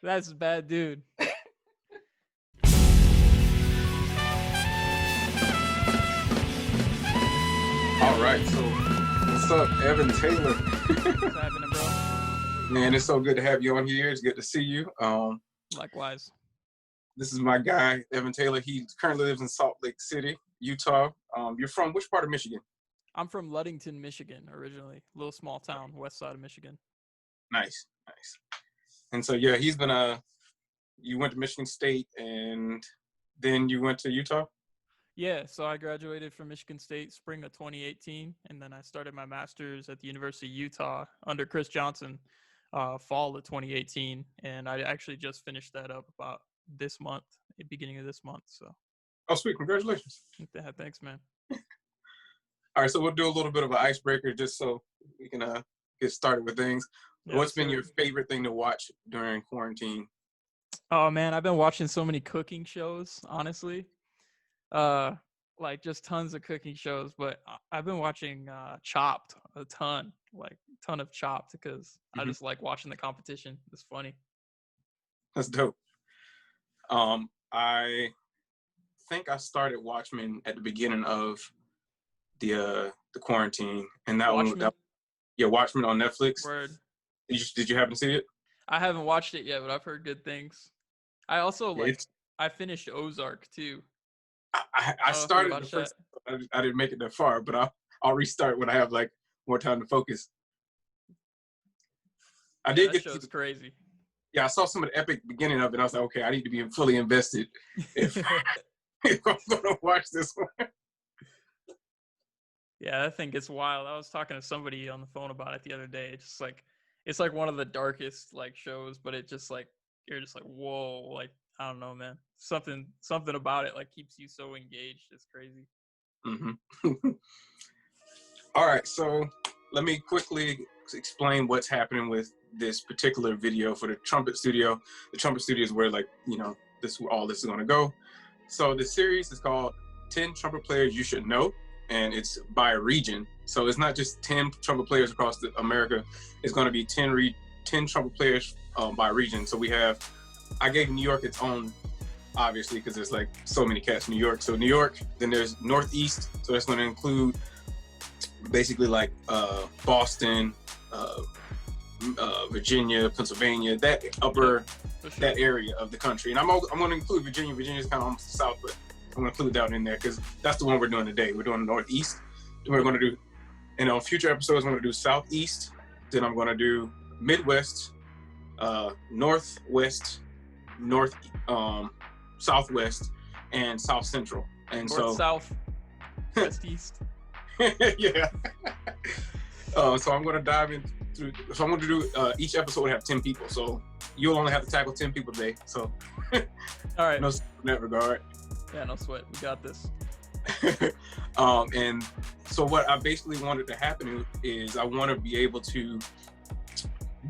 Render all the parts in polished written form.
That's a bad dude. All right, so what's up, Evan Taylor? What's happening, bro? Man, it's so good to have you on here. It's good to see you. Likewise. This is my guy, Evan Taylor. He currently lives in Salt Lake City, Utah. You're from which part of Michigan? I'm from Ludington, Michigan, originally. Little small town, west side of Michigan. Nice. And so, yeah, he's been, you went to Michigan State and then you went to Utah? Yeah, so I graduated from Michigan State spring of 2018, and then I started my master's at the University of Utah under Chris Johnson fall of 2018, and I actually just finished that up about this month, the beginning of this month. So. Oh, sweet. Congratulations. Yeah, thanks, man. All right, so we'll do a little bit of an icebreaker just so we can get started with things. Yeah, What's been your favorite thing to watch during quarantine? Oh, man, I've been watching so many cooking shows, honestly. Like just tons of cooking shows, but I've been watching Chopped a ton, like a ton of Chopped because I just like watching the competition. It's funny. That's dope. I think I started Watchmen at the beginning of the quarantine, and that Watchmen? one, Watchmen on Netflix. Word. Did you happen to see it? I haven't watched it yet, but I've heard good things. I also I finished Ozark too. I started the first. I didn't make it that far, but I'll restart when I have like more time to focus. I did get show's crazy. Yeah, I saw some of the epic beginning of it. I was like, okay, I need to be fully invested if I'm gonna watch this one. Yeah, I think it's wild. I was talking to somebody on the phone about it the other day. It's like one of the darkest like shows, but it just like you're just like, whoa, like I don't know, man. Something about it like keeps you so engaged. It's crazy. Mm-hmm. All right, so let me quickly explain what's happening with this particular video for the Trumpet Studio. The Trumpet Studio is where this is going to go. So the series is called 10 Trumpet Players You Should Know, and it's by region. So it's not just 10 trumpet players across America. It's going to be 10 trumpet players by region. So I gave New York its own, obviously, because there's like so many cats in New York. So New York, then there's Northeast. So that's going to include basically like Boston, Virginia, Pennsylvania, that that area of the country. And I'm going to include Virginia. Virginia's kind of almost the South, but I'm going to include that one in there because that's the one we're doing today. We're doing Northeast. Then we're going to do, and on future episodes, I'm going to do Southeast. Then I'm going to do Midwest, Northwest, Southwest, and South Central. And North, South, West, East. Yeah. So I'm going to dive in through. So I'm going to do each episode will have 10 people. So you'll only have to tackle 10 people today. So all right. No sweat in that regard. Yeah, no sweat. We got this. And so what I basically wanted to happen is I want to be able to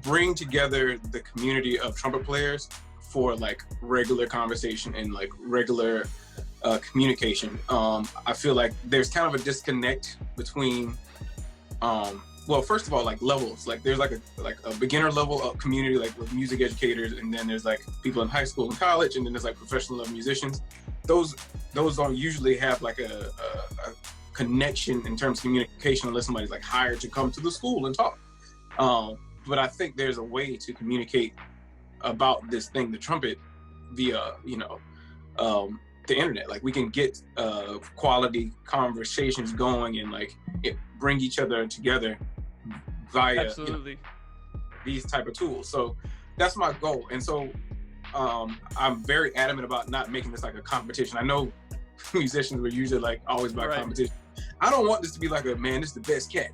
bring together the community of trumpet players for like regular conversation and like regular communication. I feel like there's kind of a disconnect between well, first of all, like levels. Like there's like a beginner level of community, like with music educators, and then there's like people in high school and college, and then there's like professional level musicians. Those don't usually have like a connection in terms of communication unless somebody's like hired to come to the school and talk. But I think there's a way to communicate about this thing, the trumpet, via the internet. Like we can get quality conversations going and like bring each other together via these type of tools. So that's my goal. And so I'm very adamant about not making this like a competition. I know musicians were usually like always about competition. I don't want this to be like this is the best cat.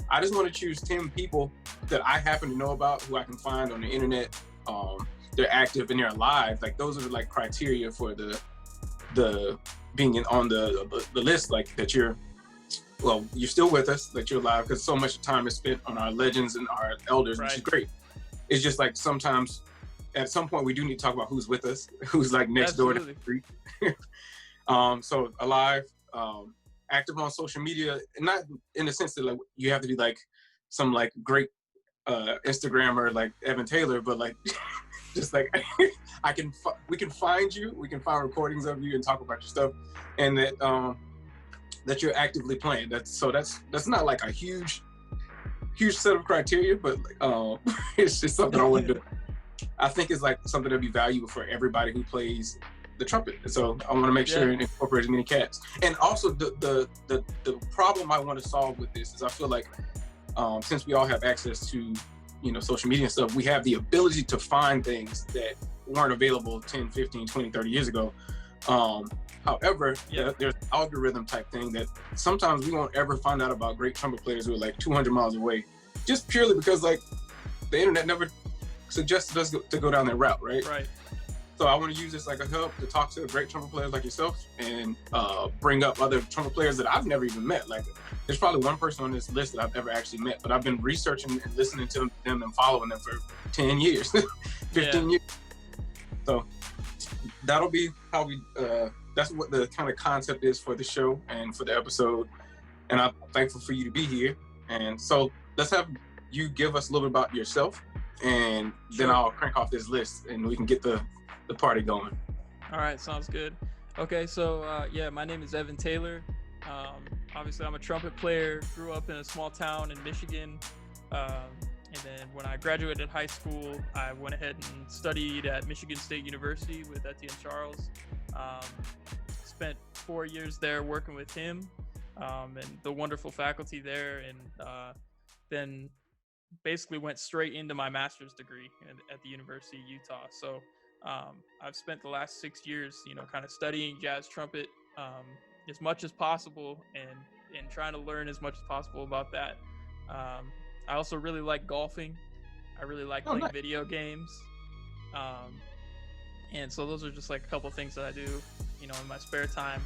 I just want to choose 10 people that I happen to know about who I can find on the internet. They're active and they're alive. Like those are the like criteria for the being on the list, like that you're still with us, that you're alive, because so much time is spent on our legends and our elders, which is great. It's just like sometimes at some point we do need to talk about who's with us, who's like next door to the street. So alive, active on social media, not in the sense that like you have to be like some like great Instagrammer like Evan Taylor, but like just like we can find you, we can find recordings of you and talk about your stuff, and that you're actively playing. That's not like a huge set of criteria, but it's just something I want to do. I think it's like something that'd be valuable for everybody who plays the trumpet. So I want to make sure and incorporate as many cats. And also the problem I want to solve with this is I feel like since we all have access to, you know, social media and stuff, we have the ability to find things that weren't available 10, 15, 20, 30 years ago. However, there's an algorithm type thing that sometimes we won't ever find out about great trumpet players who are like 200 miles away, just purely because like the internet never suggested us to go down that route, right? Right. So I want to use this like a help to talk to great trumpet players like yourself and bring up other trumpet players that I've never even met. Like there's probably one person on this list that I've ever actually met, but I've been researching and listening to them and following them for 10 years, 15 years. So that'll be how we, that's what the kind of concept is for the show and for the episode. And I'm thankful for you to be here. And so let's have you give us a little bit about yourself, and then I'll crank off this list and we can get the party going. All right, sounds good. Okay, so my name is Evan Taylor. Obviously, I'm a trumpet player. Grew up in a small town in Michigan. And then when I graduated high school, I went ahead and studied at Michigan State University with Etienne Charles. Spent 4 years there working with him and the wonderful faculty there, and then basically went straight into my master's degree at the University of Utah. So I've spent the last 6 years, you know, kind of studying jazz trumpet as much as possible and trying to learn as much as possible about that. I also really like golfing. I really like playing video games. And so those are just like a couple things that I do, you know, in my spare time.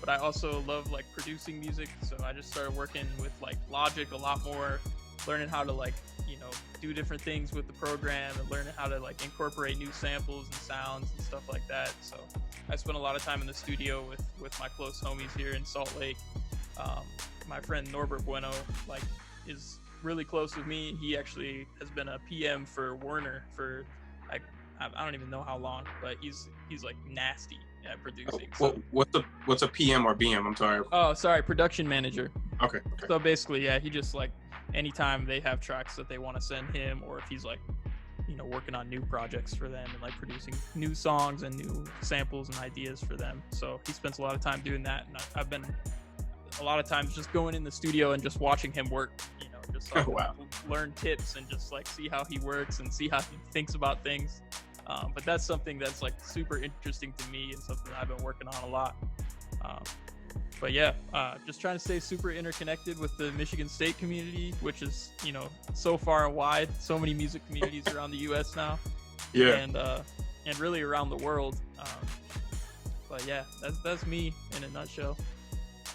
But I also love like producing music. So I just started working with like Logic a lot more, learning how to like, you know, do different things with the program and learning how to like incorporate new samples and sounds and stuff like that. So I spent a lot of time in the studio with my close homies here in Salt Lake. My friend Norbert Bueno like is really close with me. He actually has been a PM for Warner for like I don't even know how long, but he's like nasty at producing. So. What's a PM or BM? I'm sorry. Oh, sorry, production manager. Okay. So basically, yeah, he just like anytime they have tracks that they want to send him, or if he's like, you know, working on new projects for them and like producing new songs and new samples and ideas for them. So he spends a lot of time doing that, and I've been a lot of times just going in the studio and just watching him work, you know, just like learn tips and just like see how he works and see how he thinks about things. But that's something that's like super interesting to me and something I've been working on a lot. But yeah, just trying to stay super interconnected with the Michigan State community, which is, you know, so far and wide, so many music communities around the U.S. now. Yeah. And really around the world. But yeah, that's me in a nutshell.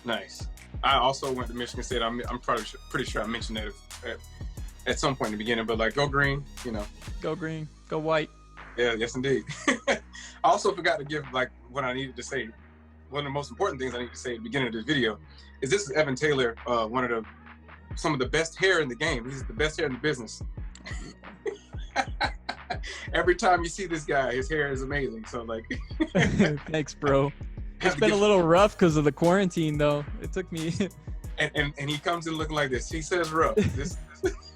Nice. I also went to Michigan State. I'm pretty sure I mentioned that at some point in the beginning, but like, go green, you know. Go green, go white. Yeah, yes, indeed. I also forgot to give like what I needed to say. One of the most important things I need to say at the beginning of this video is this is Evan Taylor, some of the best hair in the game. He's the best hair in the business. Every time you see this guy, his hair is amazing. So like, thanks, bro. It's been a little rough because of the quarantine, though. It took me. and he comes in looking like this. He says rough.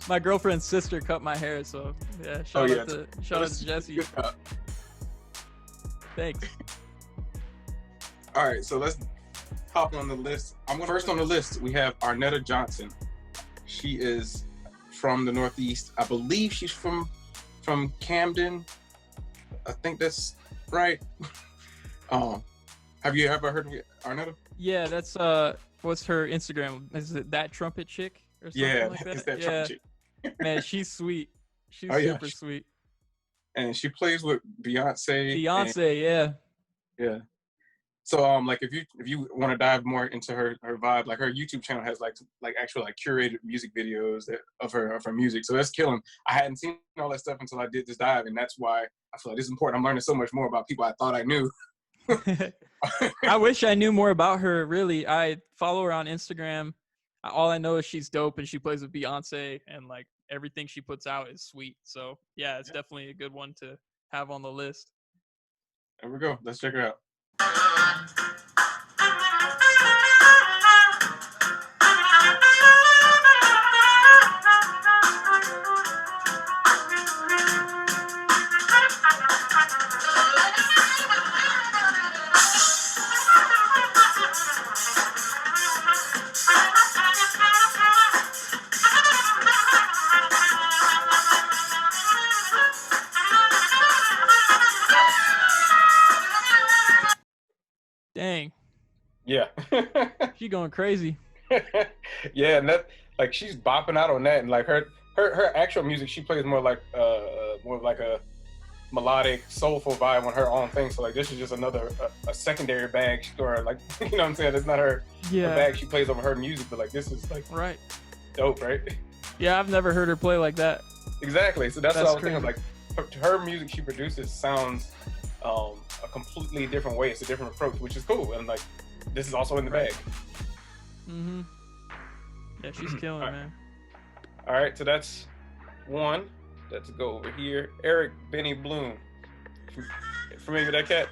My girlfriend's sister cut my hair, so yeah. Shout out to Jesse. Thanks. All right, so let's hop on the list. First on the list, we have Arnetta Johnson. She is from the Northeast. I believe she's from Camden. I think that's right. Have you ever heard of Arnetta? Yeah, that's what's her Instagram? Is it that trumpet chick or something like that? It's that trumpet chick. Man, she's sweet. She's super sweet. And she plays with Beyonce. Yeah. So like if you want to dive more into her vibe, like her YouTube channel has like actual like curated music videos of her music. So that's killing. I hadn't seen all that stuff until I did this dive, and that's why I feel like this is important. I'm learning so much more about people I thought I knew. I wish I knew more about her. Really, I follow her on Instagram. All I know is she's dope and she plays with Beyonce, and like everything she puts out is sweet. So yeah, it's definitely a good one to have on the list. There we go. Let's check her out. Dang. Yeah. She going crazy. Yeah, and that like she's bopping out on that, and like her actual music, she plays more of like a melodic, soulful vibe on her own thing. So like this is just another a secondary bag, or like you know what I'm saying? It's not her, her bag she plays over her music, but like this is like dope, right? Yeah, I've never heard her play like that. Exactly. So that's what I was thinking. Like her music she produces sounds a completely different way. It's a different approach, which is cool. And like this is also in the bag. Mm-hmm. Yeah, she's killing, man. All right, so that's one. Let's go over here. Eric Benny Bloom. Familiar with that cat?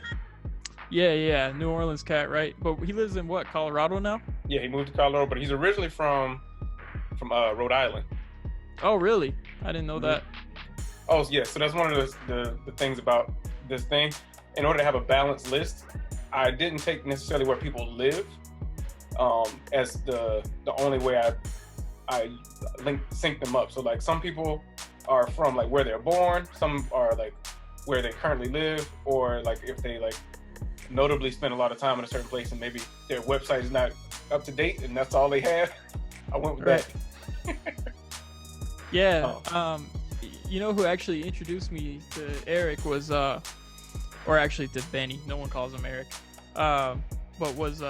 Yeah. New Orleans cat, right? But he lives in what, Colorado now? Yeah, he moved to Colorado, but he's originally from Rhode Island. Oh, really? I didn't know that. Oh, yeah. So that's one of the things about this thing. In order to have a balanced list, I didn't take necessarily where people live as the only way I sync them up. So like some people are from like where they're born, some are like where they currently live, or like if they like notably spend a lot of time in a certain place and maybe their website is not up to date and that's all they have. I went with that. Yeah. You know who actually introduced me to Eric was or actually to Benny, no one calls him Eric, but was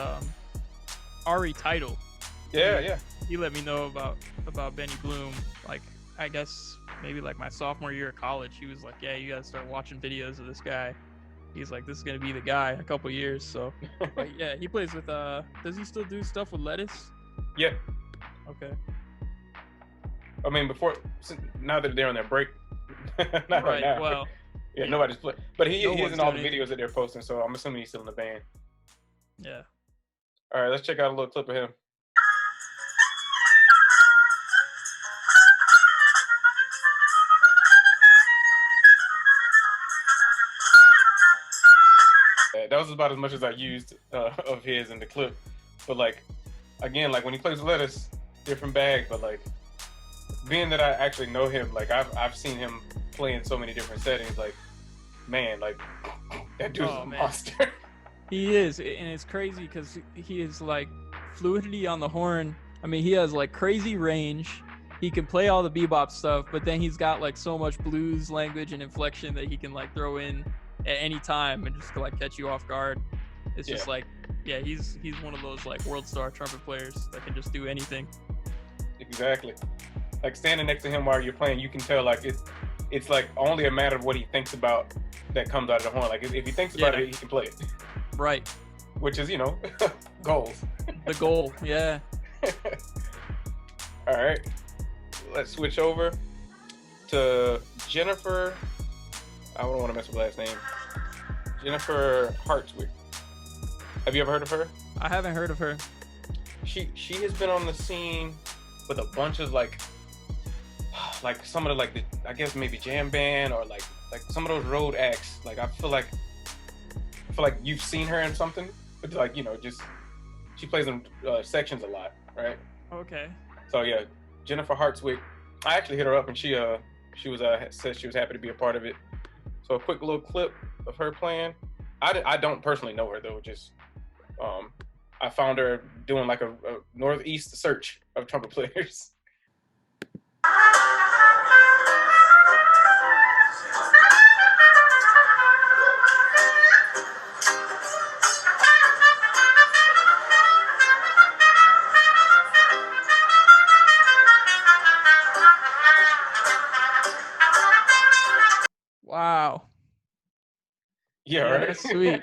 Ari Title. Yeah. He let me know about Benny Bloom, like I guess maybe like my sophomore year of college. He was like, yeah, you gotta start watching videos of this guy. He's like, this is gonna be the guy in a couple years. So but yeah, he plays with does he still do stuff with Lettuce? Yeah. Okay. I mean, now that they're on their break, not right now. Well, yeah, nobody's playing, but he is in all the videos that they're posting. So I'm assuming he's still in the band. Yeah. All right, let's check out a little clip of him. That was about as much as I used of his in the clip. But like, again, like when he plays Lettuce, different bag. But like, being that I actually know him, like I've seen him play in so many different settings. Like, man, like that dude's a monster. He is, and it's crazy because he is like fluidity on the horn. I mean, he has like crazy range. He can play all the bebop stuff, but then he's got like so much blues language and inflection that he can like throw in at any time and just like catch you off guard. It's just like, yeah, he's one of those like world star trumpet players that can just do anything. Exactly. Like standing next to him while you're playing, you can tell like it's like only a matter of what he thinks about that comes out of the horn. Like if he thinks about it, he can play it. Right. Which is, goals. The goal, yeah. All right. Let's switch over to Jennifer. I don't want to mess with last name. Jennifer Hartswick. Have you ever heard of her? I haven't heard of her. She has been on the scene with a bunch of like some of the I guess maybe jam band or like some of those road acts. Like I feel like you've seen her in something, but like just she plays in sections a lot, right? Okay. So yeah, Jennifer Hartswick. I actually hit her up and she said she was happy to be a part of it. So a quick little clip of her playing. I don't personally know her though. Just I found her doing like a northeast search of trumpet players. Wow. Yeah, right? That's sweet.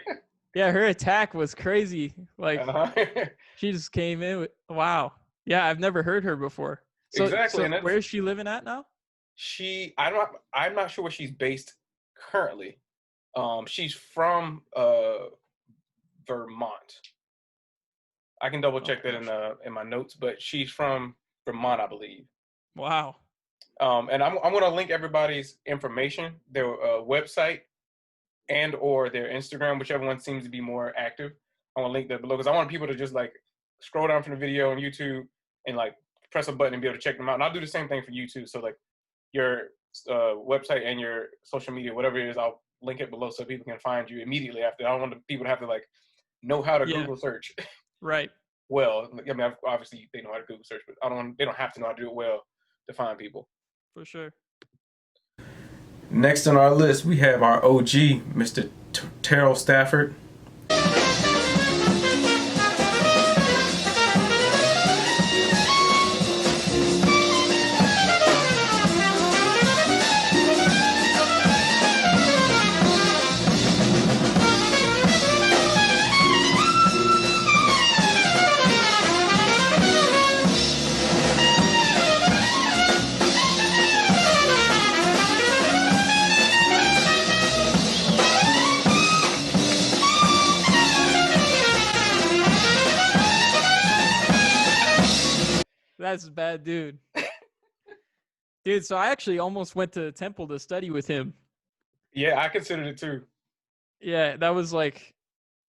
Yeah, her attack was crazy. Like she just came in with, wow. Yeah, I've never heard her before. So, exactly. So where is she living at now? I'm not sure where she's based currently. She's from Vermont. I can double check that in my notes, but she's from Vermont, I believe. Wow. And I'm going to link everybody's information, their website, and or their Instagram, whichever one seems to be more active. I want to link that below because I want people to just like scroll down from the video on YouTube and like press a button and be able to check them out. And I'll do the same thing for you too. So like your website and your social media, whatever it is, I'll link it below so people can find you immediately after. I don't want people to have to like know how to Google search. Right. Well, I mean, obviously they know how to Google search, but they don't have to know how to do it well to find people. For sure. Next on our list, we have our OG, Mr. Terell Stafford. That's a bad dude. Dude, so I actually almost went to Temple to study with him. Yeah, I considered it too. Yeah, that was like,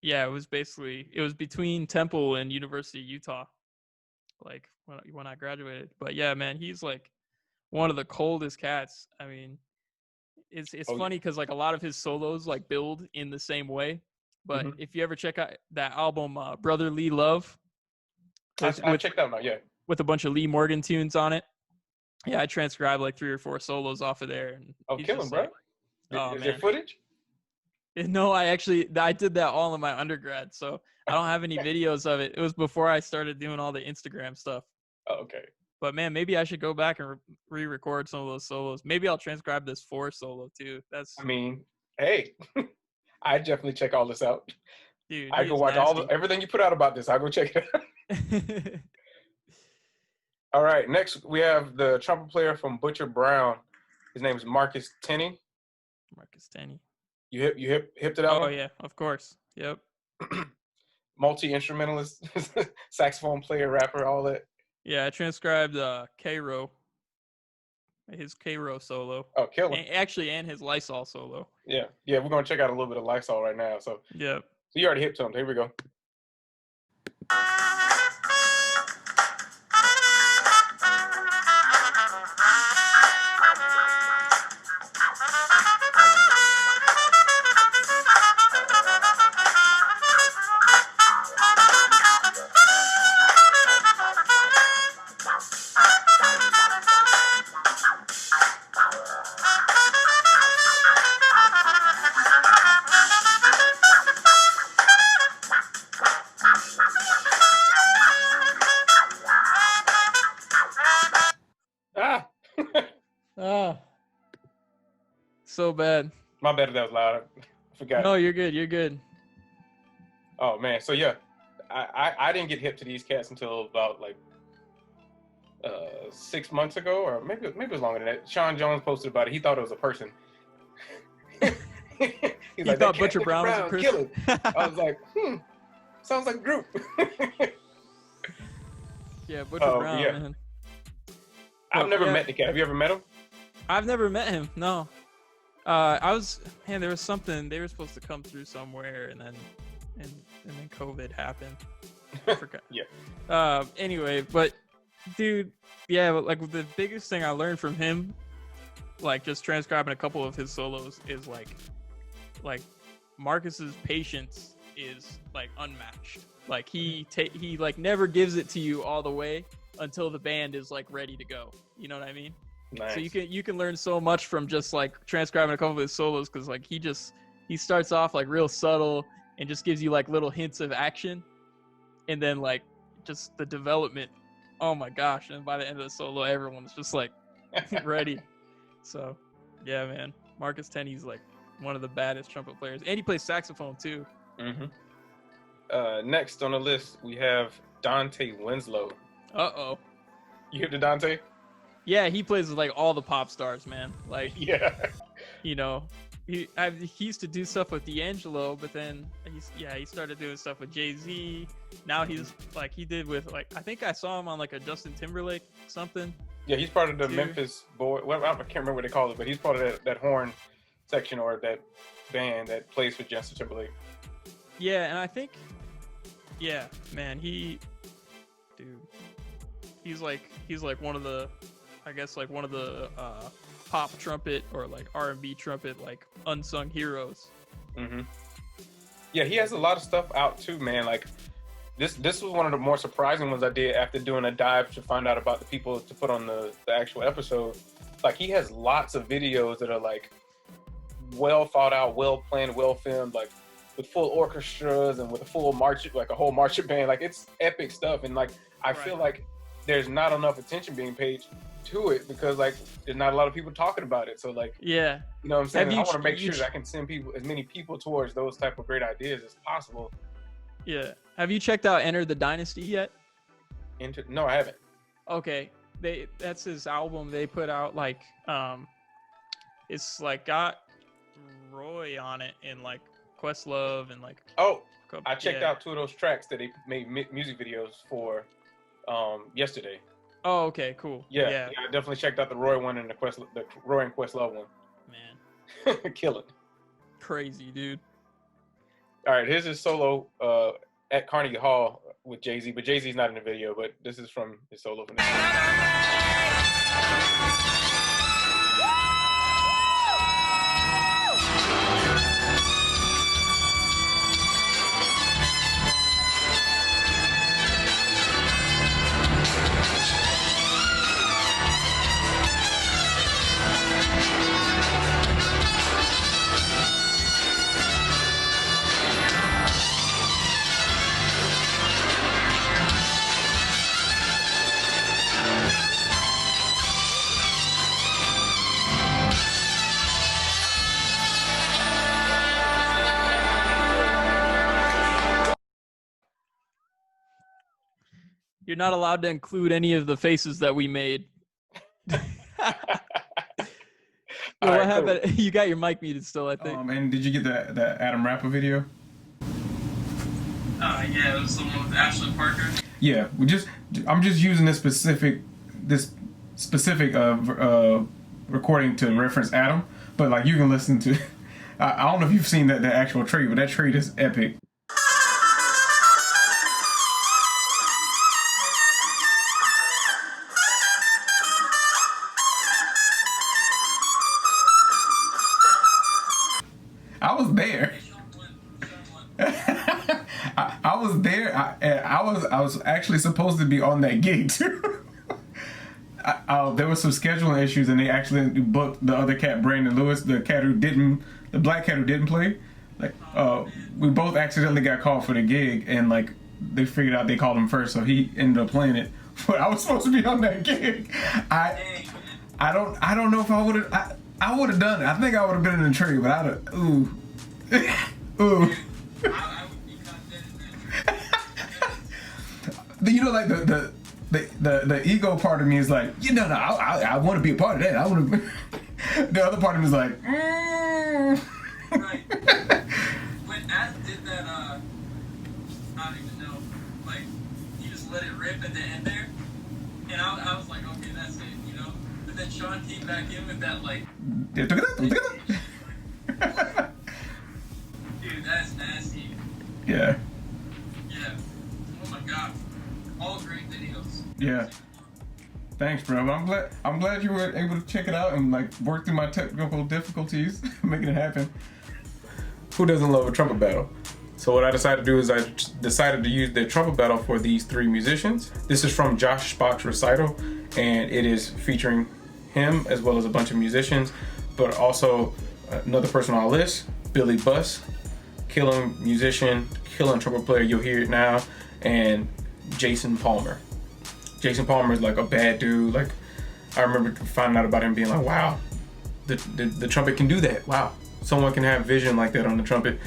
it was between Temple and University of Utah, like when I graduated. But yeah, man, he's like one of the coldest cats. I mean, it's funny because like a lot of his solos like build in the same way. But if you ever check out that album, Brotherly Love, I checked that out, yeah. With a bunch of Lee Morgan tunes on it. Yeah, I transcribed like 3 or 4 solos off of there. And kill him, bro. Is there footage? No, I did that all in my undergrad, so I don't have any videos of it. It was before I started doing all the Instagram stuff. Oh, okay. But man, maybe I should go back and re-record some of those solos. Maybe I'll transcribe this 4 solo too. I mean, hey, I definitely check all this out. Dude, I go watch everything you put out about this. I'll go check it out. All right, next we have the trumpet player from Butcher Brown. His name is Marcus Tenny. Marcus Tenny. You hipped it out? Oh yeah, of course. Yep. Multi-instrumentalist, saxophone player, rapper, all that. Yeah, I transcribed K-Row. His K-Row solo. Oh, kill him. And his Lysol solo. Yeah, we're gonna check out a little bit of Lysol right now. So yeah. So you already hipped him. Here we go. So bad. My bad if that was loud. I forgot. No, you're good. You're good. Oh man, so yeah, I didn't get hip to these cats until about like 6 months ago, or maybe it was longer than that. Sean Jones posted about it. He thought it was a person. He like, thought Butcher Brown was a person. Kill it. I was like, sounds like a group. Yeah, Butcher Brown. Yeah. Man. I've never met the cat. Have you ever met him? I've never met him. No. There was something they were supposed to come through somewhere, and then COVID happened. I forgot. Yeah. Anyway, but dude, yeah, like the biggest thing I learned from him, like just transcribing a couple of his solos, is like Marcus's patience is like unmatched. Like he like never gives it to you all the way until the band is like ready to go. You know what I mean? Nice. So you can learn so much from just like transcribing a couple of his solos, because like he starts off like real subtle and just gives you like little hints of action, and then like just the development. Oh my gosh! And by the end of the solo, everyone's just like ready. So yeah, man, Marcus Tenny's like one of the baddest trumpet players, and he plays saxophone too. Next on the list we have Dante Winslow. Uh-oh. You hip to Dante? Yeah, he plays with like all the pop stars, man. Like yeah, you know, he used to do stuff with D'Angelo, but then he started doing stuff with Jay-Z. Now he's like he did with like I think I saw him on like a Justin Timberlake something. Yeah, he's part of the Memphis boy. Well, I can't remember what they call it, but he's part of that horn section or that band that plays for Justin Timberlake. Yeah, and I think, man, he's like one of the, I guess like one of the pop trumpet or like R&B trumpet like unsung heroes. Mm-hmm. Yeah, he has a lot of stuff out too, man. Like this was one of the more surprising ones I did after doing a dive to find out about the people to put on the actual episode. Like he has lots of videos that are like well thought out, well planned, well filmed, like with full orchestras and with a full like a whole marching band. Like it's epic stuff, and like I feel like there's not enough attention being paid to it because like there's not a lot of people talking about it. So like you know what I'm saying? I want to make sure that I can send as many people towards those type of great ideas as possible. Yeah. Have you checked out Enter the Dynasty yet? No, I haven't. Okay. That's his album they put out like it's like got Roy on it and like Questlove and like I checked out 2 of those tracks that they made music videos for yesterday. Oh, okay, cool. Yeah, I definitely checked out the Roy one and the Roy and Questlove one. Man. Kill it. Crazy, dude. All right, here's his solo at Carnegie Hall with Jay-Z, but Jay-Z's not in the video, but this is from his solo from this You're not allowed to include any of the faces that we made. You got your mic muted still, I think. And did you get the Adam Rapa video? Yeah, it was the one with Ashley Parker. Yeah, I'm just using this specific recording to reference Adam, but like you can listen to. I don't know if you've seen the actual trade, but that trade is epic. I was there. I was there. I was actually supposed to be on that gig too. There was some scheduling issues, and they actually booked the other cat, Brandon Lewis, the black cat who didn't play. Like, we both accidentally got called for the gig, and like they figured out they called him first, so he ended up playing it. But I was supposed to be on that gig. I don't know if I would have. I would have done it. I think I would have been in the tree, but I'd have. Ooh. Ooh. I would be confident. You know, like the ego part of me is like, I want to be a part of that. I want to. The other part of me is like, Right. When Az did that, I don't even know. Like, he just let it rip at the end there, and I was like, okay, that's it, you know. But then Sean came back in with that like. Dude, that's nasty. Yeah. Yeah. Oh my god. All great videos. Yeah. Thanks, bro. I'm glad you were able to check it out and like work through my technical difficulties, making it happen. Who doesn't love a trumpet battle? So what I decided to do is I decided to use the trumpet battle for these 3 musicians. This is from Josh Shpak's recital, and it is featuring him as well as a bunch of musicians, but also another person on our list, Billy Buss, killing musician, killing trumpet player, you'll hear it now, and Jason Palmer. Jason Palmer is like a bad dude. Like, I remember finding out about him being like, wow, the trumpet can do that. Wow, someone can have vision like that on the trumpet.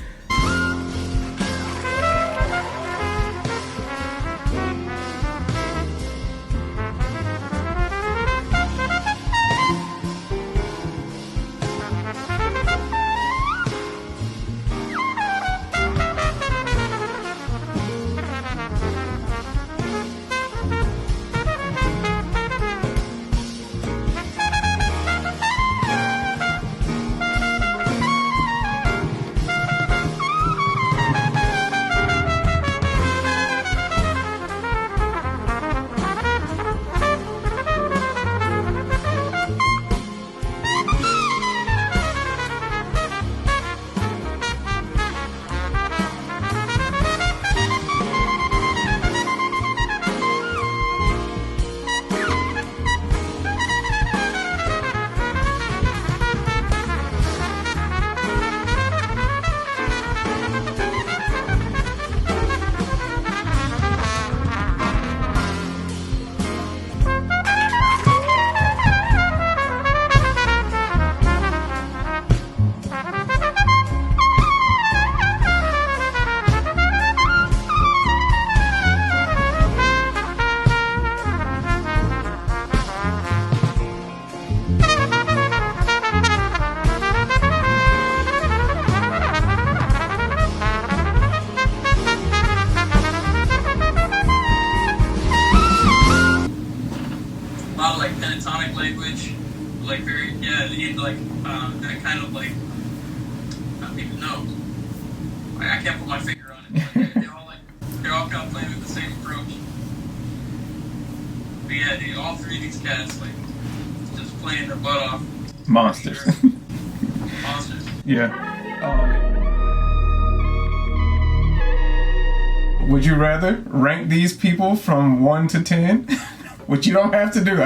need like that kind of like, I don't even know. Like, I can't put my finger on it. But they're all kind of playing with the same approach. But yeah, dude, all three of these cats like just playing their butt off. Monsters. Monsters. Yeah. Would you rather rank these people from 1 to 10? Which you don't have to do.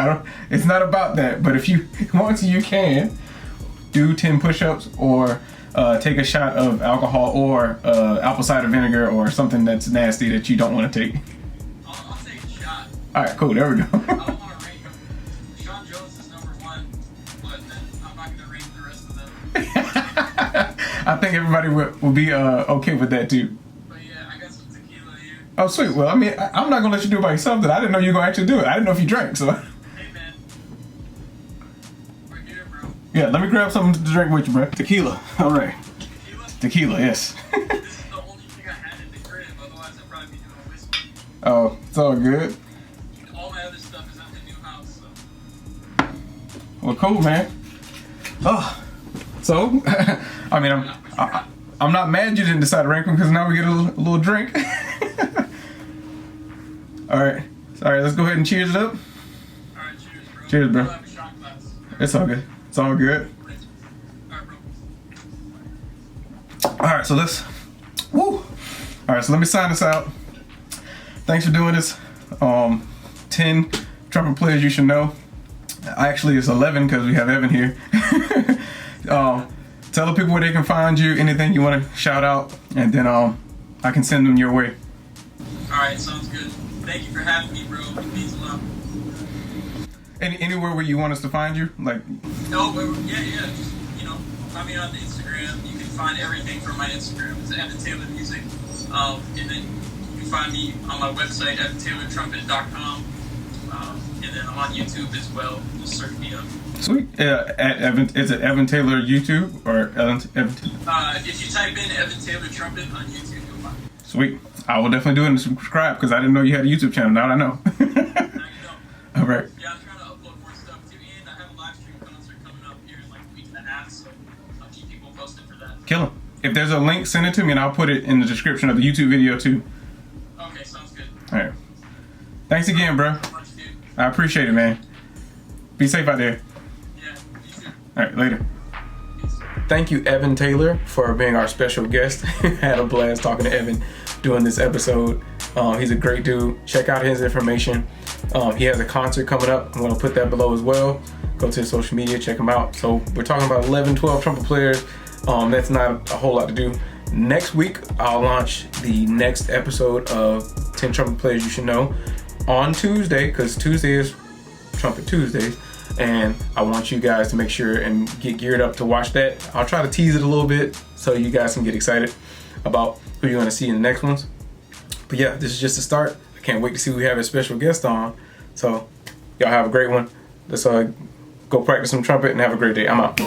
It's not about that. But if you want to, you can do 10 push-ups or take a shot of alcohol or apple cider vinegar or something that's nasty that you don't want to take. I'll take a shot. All right, cool. There we go. I don't want to rank them. Sean Jones is number 1, but then I'm not going to rank the rest of them. I think everybody will be okay with that too. But yeah, I got some tequila here. Oh, sweet. Well, I mean, I'm not going to let you do it by yourself. Then I didn't know you were going to actually do it. I didn't know if you drank, so. Hey, man. We're here, bro. Yeah, let me grab something to drink with you, bro. Tequila. All right. Tequila? Tequila, yes. This is the only thing I had in the crib. Otherwise, I'd probably be doing whiskey. Oh, it's all good. All my other stuff is at the new house, so. Well, cool, man. Oh, so, I mean, I'm not mad you didn't decide to rank them because now we get a little drink. All right. Let's go ahead and cheers it up. All right, cheers, bro. Cheers, bro. I'll have a shot glass. It's all good. It's all good. All right, bro. All right, so let's, woo. All right, so let me sign this out. Thanks for doing this. 10 trumpet players you should know. Actually, it's 11 because we have Evan here. Tell the people where they can find you, anything you want to shout out, and then I can send them your way. All right, sounds good. Thank you for having me, bro. It means a lot. Anywhere where you want us to find you, like. No, but yeah. Just, find me on Instagram. You can find everything from my Instagram. It's Evan Taylor Music. And then you can find me on my website, evantaylortrumpet.com. And then I'm on YouTube as well. Just search me up. Sweet. At Evan, is it Evan Taylor YouTube or Evan? If you type in Evan Taylor Trumpet on YouTube, you'll find it. Sweet. I will definitely do it and subscribe because I didn't know you had a YouTube channel. Now I know. Now you know. All right. Yeah, I'm trying to upload more stuff too, and I have a live stream concert coming up here in like a week and a half, so I'll keep people posted for that. Kill 'em. If there's a link, send it to me and I'll put it in the description of the YouTube video too. Okay, sounds good. All right. Thanks again, bro. Thank you so much, dude. I appreciate it, man. Be safe out there. Yeah, you too. All right, later. Peace. Thank you, Evan Taylor, for being our special guest. Had a blast talking to Evan doing this episode. He's a great dude. Check out his information. He has a concert coming up. I'm going to put that below as well. Go to his social media, check him out. So we're talking about 11, 12 trumpet players. That's not a whole lot to do. Next week, I'll launch the next episode of 10 trumpet players you should know on Tuesday, because Tuesday is Trumpet Tuesdays. And I want you guys to make sure and get geared up to watch that. I'll try to tease it a little bit so you guys can get excited about who you're going to see in the next ones. But yeah, this is just a start. I can't wait to see who we have a special guest on. So y'all have a great one. Let's go practice some trumpet and have a great day. I'm out.